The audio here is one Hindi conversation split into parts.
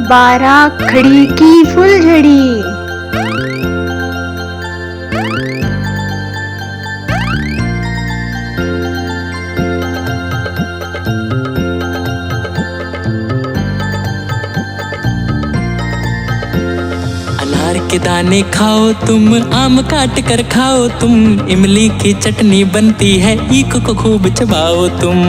12 खड़ी की फुलझड़ी। अनार के दाने खाओ तुम, आम काट कर खाओ तुम, इमली की चटनी बनती है, ईख को खूब चबाओ तुम।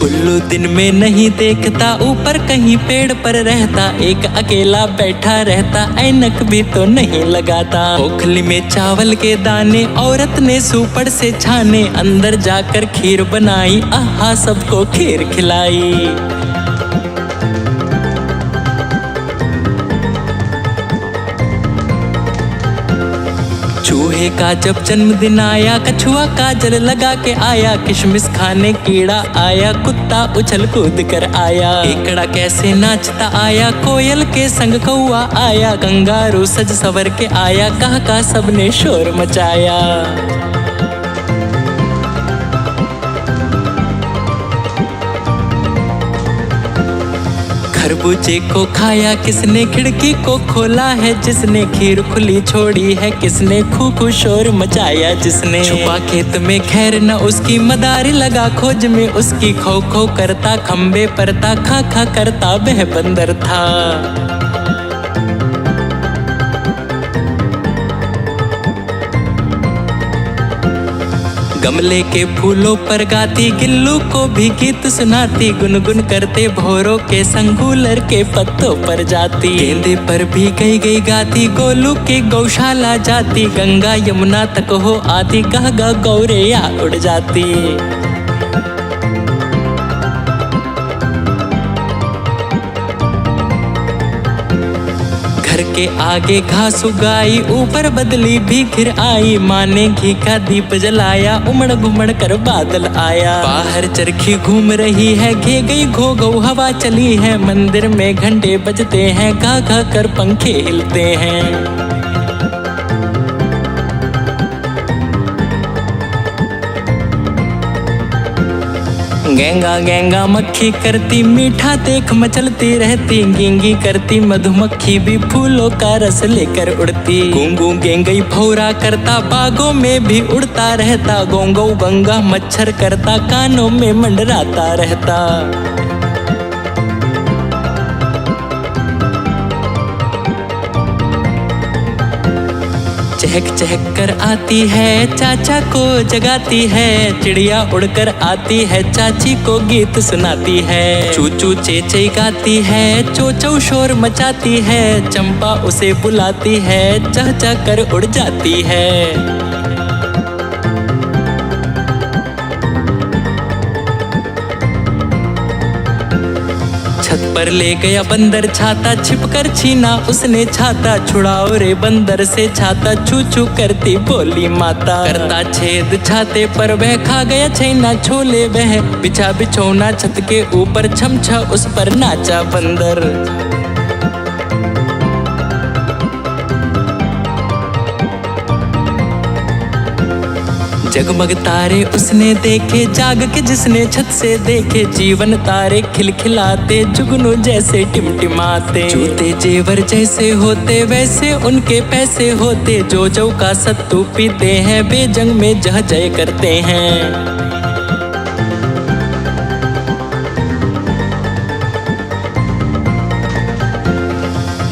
उल्लू दिन में नहीं देखता, ऊपर कहीं पेड़ पर रहता, एक अकेला बैठा रहता, ऐनक भी तो नहीं लगाता। ओखली में चावल के दाने औरत ने सूपड़ से छाने, अंदर जाकर खीर बनाई, आहा सबको खीर खिलाई। चूहे का जब जन्मदिन आया, कछुआ काजल लगा के आया, किशमिश खाने कीड़ा आया, कुत्ता उछल कूद कर आया। केकड़ा कैसे नाचता आया, कोयल के संग कौआ आया, कंगारू सज सवर के आया, कहा का सबने शोर मचाया। खरबूजे को खाया किसने, खिड़की को खोला है जिसने, खीर खुली छोड़ी है किसने, खू खू शोर मचाया जिसने। छुपा खेत में खैर न उसकी, मदारी लगा खोज में उसकी, खो खो करता खम्बे परता, खा खा करता वह बंदर था। गमले के फूलों पर गाती, गिल्लू को भी गीत सुनाती, गुनगुन करते भौरों के संग गूलर के पत्तों पर जाती। गेंदे पर भी गई गई गाती, गोलू की गौशाला जाती, गंगा यमुना तक हो आती, गह गह गौरैया उड़ जाती। घर के आगे घास उगाई, ऊपर बदली भी घिर आई, माँ ने घी का दीप जलाया, उमड़ घुमड़ कर बादल आया। बाहर चरखी घूम रही है, घे गई घो घो हवा चली है, मंदिर में घंटे बजते हैं, गा गा कर पंखे हिलते हैं। गेंगा गेंगा मक्खी करती, मीठा देख मचलती रहती, गींगी करती मधुमक्खी भी फूलों का रस लेकर उड़ती। गूंगू गेंगई भौरा करता, बागों में भी उड़ता रहता, गोंगो गंगा मच्छर करता, कानों में मंडराता रहता। चहक चहक कर आती है, चाचा को जगाती है, चिड़िया उड़कर आती है, चाची को गीत सुनाती है। चूचू चेचे गाती है, चोचौ शोर मचाती है, चंपा उसे बुलाती है, चह चह कर उड़ जाती है। छत पर ले गया बंदर छाता, छिपकर छीना उसने छाता, छुड़ाओ रे बंदर से छाता, छू छू करती बोली माता। करता छेद छाते पर वह, खा गया छैना छोले वह, बिछा बिछौना छत के ऊपर, छमछा उस पर नाचा बंदर। जगमग तारे उसने देखे, जाग के जिसने छत से देखे, जीवन तारे खिलखिलाते, जुगनू जैसे टिमटिमाते। जूते जेवर जैसे होते, वैसे उनके पैसे होते, जो जो का सत्तू पीते हैं, बेजंग में जह जय करते हैं।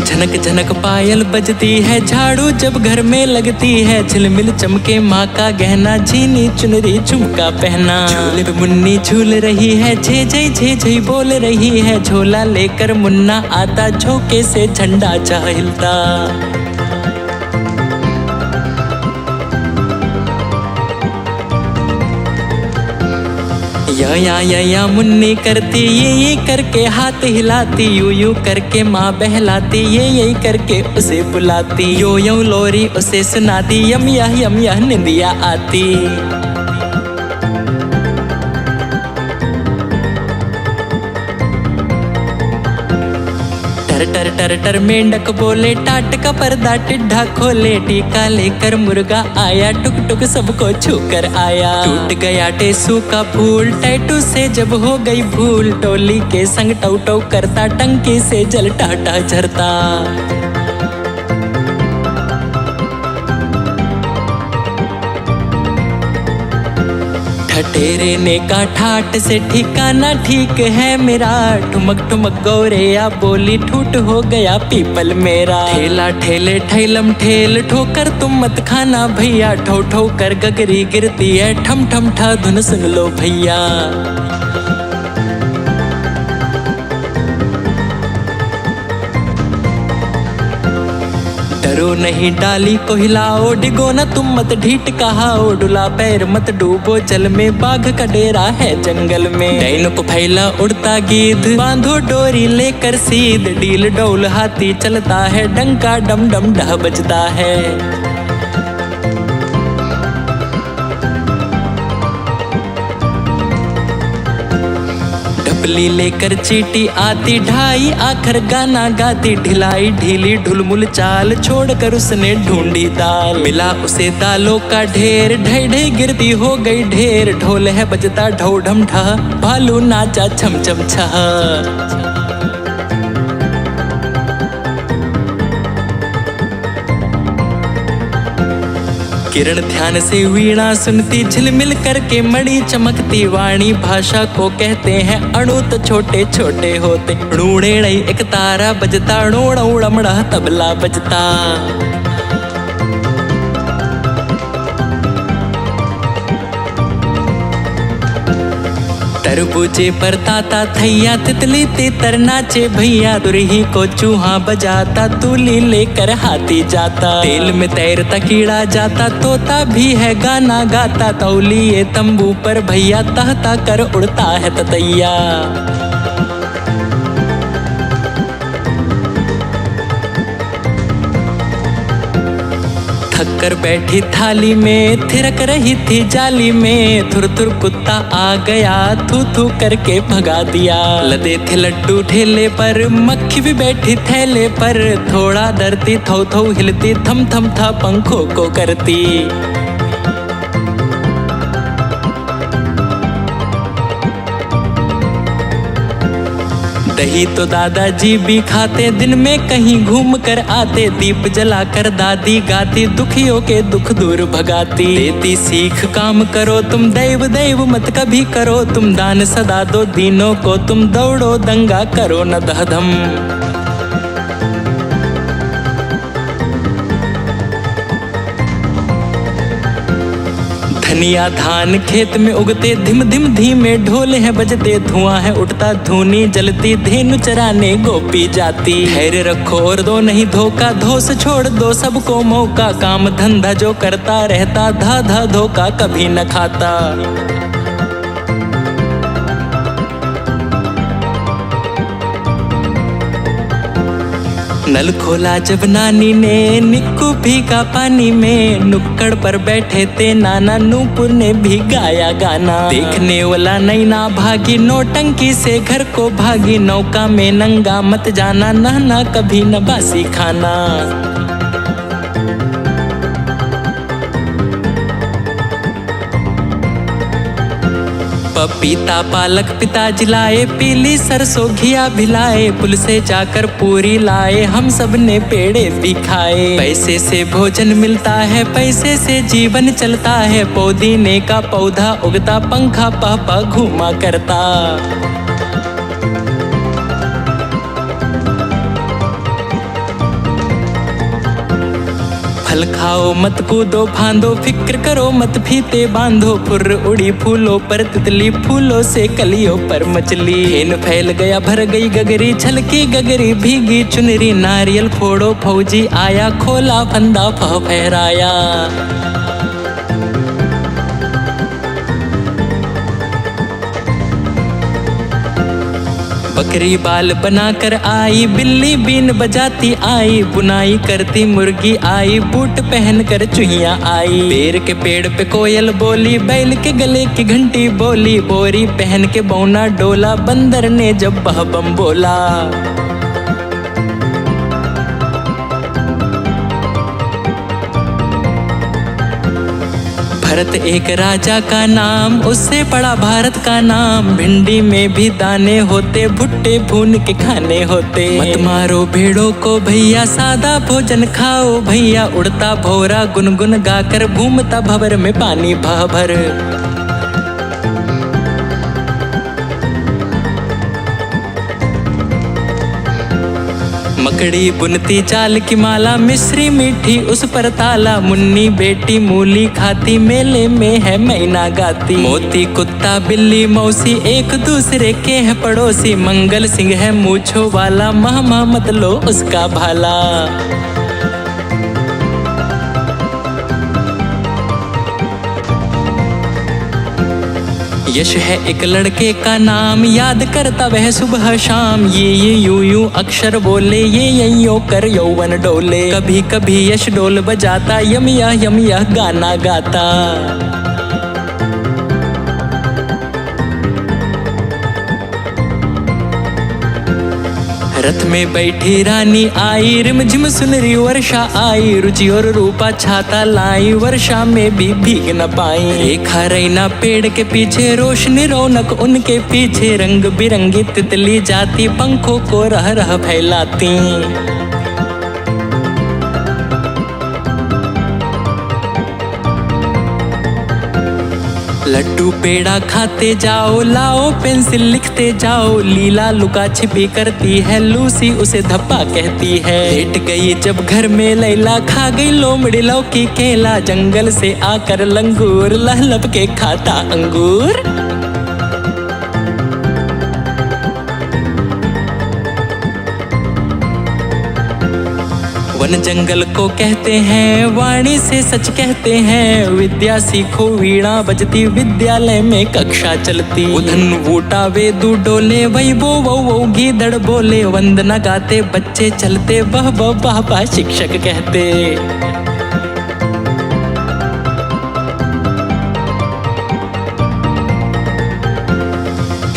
झनक झनक पायल बजती है, झाड़ू जब घर में लगती है, झिलमिल चमके माँ का गहना, झीनी चुनरी झुमका पहना। झूले पे मुन्नी झूल रही है, झे झई बोल रही है, झोला लेकर मुन्ना आता, झोंके से झंडा जा हिलता। या मुन्नी करती, ये करके हाथ हिलाती, यू करके माँ बहलाती, ये करके उसे बुलाती, यो लोरी उसे सुनाती, यम यह निंदिया आती। टर टर टर टर मेंढक बोले, टाट का पर्दा टिड्ढा खोले, टीका लेकर मुर्गा आया, टुक टुक सबको छूकर आया। टूट गया टेसू का फूल, टैटू से जब हो गई भूल, टोली के संग टौ टौ करता, टंकी से जल टाटा झरता। ठठेरे ने का ठाट से ठिकाना ठीक है मेरा, ठुमक ठुमक गौरेया बोली, ठूट हो गया पीपल मेरा। ठेला ठेले ठैलम ठेल, ठोकर तुम मत खाना भैया, ठो ठो कर गगरी गिरती है, ठम ठम ठा धुन सुन लो भैया। डरो नहीं डाली को हिलाओ, डिगो न तुम मत ढीठ कहाओ, डुला पैर मत डूबो जल में, बाघ का डेरा है जंगल में। डैन को फैला उड़ता गीद, बांधो डोरी लेकर सीध, डील डौल हाथी चलता है, डंका डम डम डह बजता है। डबली लेकर चीटी आती, ढाई आखर गाना गाती, ढिलाई ढीली ढुलमुल चाल, छोड़कर उसने ढूंढी दाल। मिला उसे दालों का ढेर, ढई ढई गिरती हो गई ढेर, ढोल है बजता ढौ ढम ठह, भालू नाचा छम छम छह। किरण ध्यान से वीणा सुनती, झिलमिल करके मणि चमकती, वाणी भाषा को कहते हैं अणु तो छोटे छोटे होते। णूणेणई एक तारा बजता, णोणौड़मड़ा तबला बजता। तरबूजे पर ताता थैया, तितली तीतर नाचे भैया, तुरही को चूहा बजाता, तूली लेकर हाथी जाता। तेल में तैरता कीड़ा जाता, तोता भी है गाना गाता, तौलिए तंबू पर भैया, तहता कर उड़ता है ततैया। थक कर बैठी थाली में, थिरक रही थी जाली में, थुर थुर कुत्ता आ गया, थू थू करके भगा दिया। लदे थे लड्डू ठेले पर, मक्खी भी बैठी थैले पर, थोड़ा डरती थौ थौ हिलती, थम थम था पंखों को करती। दही तो दादाजी भी खाते, दिन में कहीं घूम कर आते, दीप जलाकर दादी गाती, दुखियों के दुख दूर भगाती। देती सीख काम करो तुम, दैव दैव मत कभी करो तुम, दान सदा दो दीनों को तुम, दौड़ो दंगा करो न दहधम। धनिया धान खेत में उगते, धिम धिम धीमे ढोल है बजते, धुआं है उठता धूनी जलती, धेनु चराने गोपी जाती। धैर्य रखो और दो नहीं धोखा, धोस छोड़ दो सबको मौका, काम धंधा जो करता रहता, धा धा धोखा कभी न खाता। नल खोला जब नानी ने, निक्कू भीगा पानी में, नुक्कड़ पर बैठे थे नाना, नूपुर ने भी गाया गाना। देखने वाला नैना भागी, नौटंकी से घर को भागी, नौका में नंगा मत जाना, नहाना कभी न बासी खाना। पपीता पालक पिताजी लाए, पीली सरसों घिया भिलाए, पुल से जाकर पूरी लाए, हम सब ने पेड़े भी खाए। पैसे से भोजन मिलता है, पैसे से जीवन चलता है, पौधीने का पौधा उगता, पंखा पापा घूमा करता। फल खाओ मत कूदो फांदो, फिक्र करो मत फीते बांधो, फुर्र उड़ी फूलों पर तितली, फूलों से कलियों पर मछली। हेन फैल गया भर गई गगरी, छलकी गगरी भीगी चुनरी, नारियल फोड़ो फौजी आया, खोला फंदा फहराया। बकरी बाल बनाकर आई, बिल्ली बीन बजाती आई, बुनाई करती मुर्गी आई, बूट पहन कर चुहिया आई। बेर के पेड़ पे कोयल बोली, बैल के गले की घंटी बोली, बोरी पहन के बौना डोला, बंदर ने जब बम बोला। भरत एक राजा का नाम, उससे पड़ा भारत का नाम। भिंडी में भी दाने होते, भुट्टे भून के खाने होते। मत मारो भेड़ों को भैया, सादा भोजन खाओ भैया। उड़ता भौरा गुनगुन गाकर, घूमता भंवर में पानी भर। मकड़ी बुनती जाल की माला, मिश्री मीठी उस पर ताला। मुन्नी बेटी मूली खाती, मेले में है मैना गाती। मोती कुत्ता बिल्ली मौसी, एक दूसरे के है पड़ोसी। मंगल सिंह है मूछों वाला, महमा मत लो उसका भाला। यश है एक लड़के का नाम, याद करता वह सुबह शाम। ये यूं अक्षर बोले, ये यो कर यौवन डोले। कभी कभी यश डोल बजाता, यम यह गाना गाता। रथ में बैठी रानी आई, रिमझिम सुनरी वर्षा आई। रुचि और रूपा छाता लाई, वर्षा में भी भीग न पाई। रेखा रैना पेड़ के पीछे, रोशनी रौनक उनके पीछे। रंग बिरंगी तितली जाती, पंखों को रह रह फैलाती। लड्डू पेड़ा खाते जाओ, लाओ पेंसिल लिखते जाओ। लीला लुका छिपी करती है, लूसी उसे धप्पा कहती है। लेट गई जब घर में लैला, खा गई लोमड़ी लौकी केला। जंगल से आकर लंगूर, लहलप के खाता अंगूर। वन जंगल को कहते हैं, वाणी से सच कहते हैं। विद्या सीखो वीणा बजती, विद्यालय में कक्षा चलती। उधन वूटा वेदू डोले, वही वो गीदड़ बोले। वंदना गाते बच्चे चलते, वह वाह शिक्षक कहते।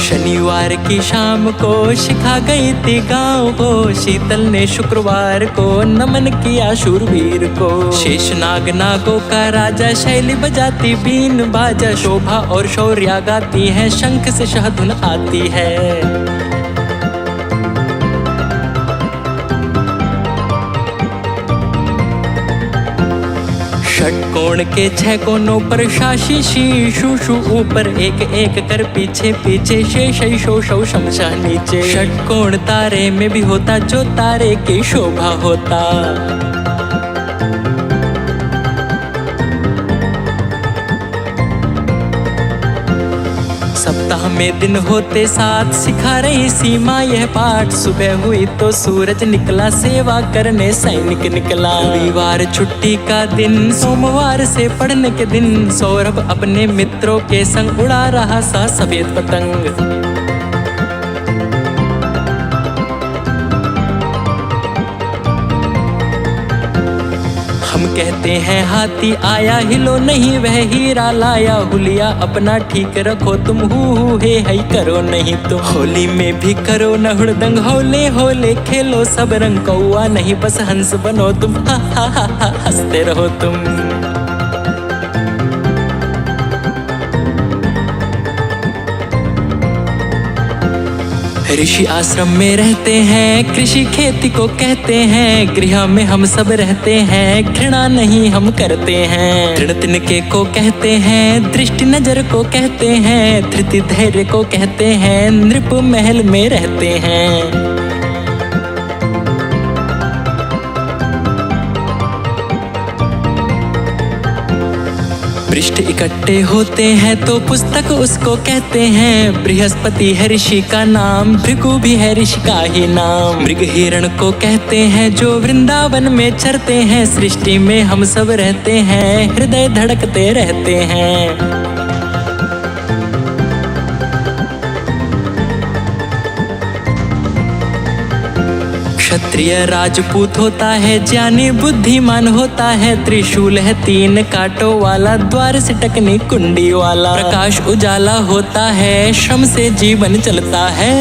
शनिवार की शाम को शिखा गई थी गाँव को। शीतल ने शुक्रवार को नमन किया शूरवीर को। शेषनाग नागों का राजा, शैली बजाती बीन बाजा। शोभा और शौर्या गाती है, शंख से शहधुन आती है। षटकोण के 6 कोनों पर, शाशी शी शू ऊपर। एक एक कर पीछे पीछे, शेष शो शौ शमशा नीचे। षटकोण तारे में भी होता, जो तारे की शोभा होता। सप्ताह में दिन होते 7, सिखा रही सीमा यह पाठ। सुबह हुई तो सूरज निकला, सेवा करने सैनिक निकला। रविवार छुट्टी का दिन, सोमवार से पढ़ने के दिन। सौरभ अपने मित्रों के संग उड़ा रहा सा सफेद पतंग। हम कहते हैं हाथी आया, हिलो नहीं वह हीरा लाया। हुलिया अपना ठीक रखो तुम, हु हे करो नहीं तुम। होली में भी करो न हुड़दंग, होले होले खेलो सब रंग। कौआ नहीं बस हंस बनो तुम, हा हंसते रहो तुम। ऋषि आश्रम में रहते हैं, कृषि खेती को कहते हैं। गृह में हम सब रहते हैं, घृणा नहीं हम करते हैं। दृढ़ तिनके को कहते हैं, दृष्टि नजर को कहते हैं। धृति धैर्य को कहते हैं, नृप महल में रहते हैं। पृष्ठ इकट्ठे होते हैं तो पुस्तक उसको कहते हैं। बृहस्पति है ऋषि का नाम, भृगु भी है ऋषि का ही नाम। मृग हिरण को कहते हैं, जो वृंदावन में चरते हैं। सृष्टि में हम सब रहते हैं, हृदय धड़कते रहते हैं। क्षत्रिय राजपूत होता है, ज्ञानी बुद्धिमान होता है। त्रिशूल है 3 कांटों वाला, द्वार से टकनी कुंडी वाला। प्रकाश उजाला होता है, श्रम से जीवन चलता है।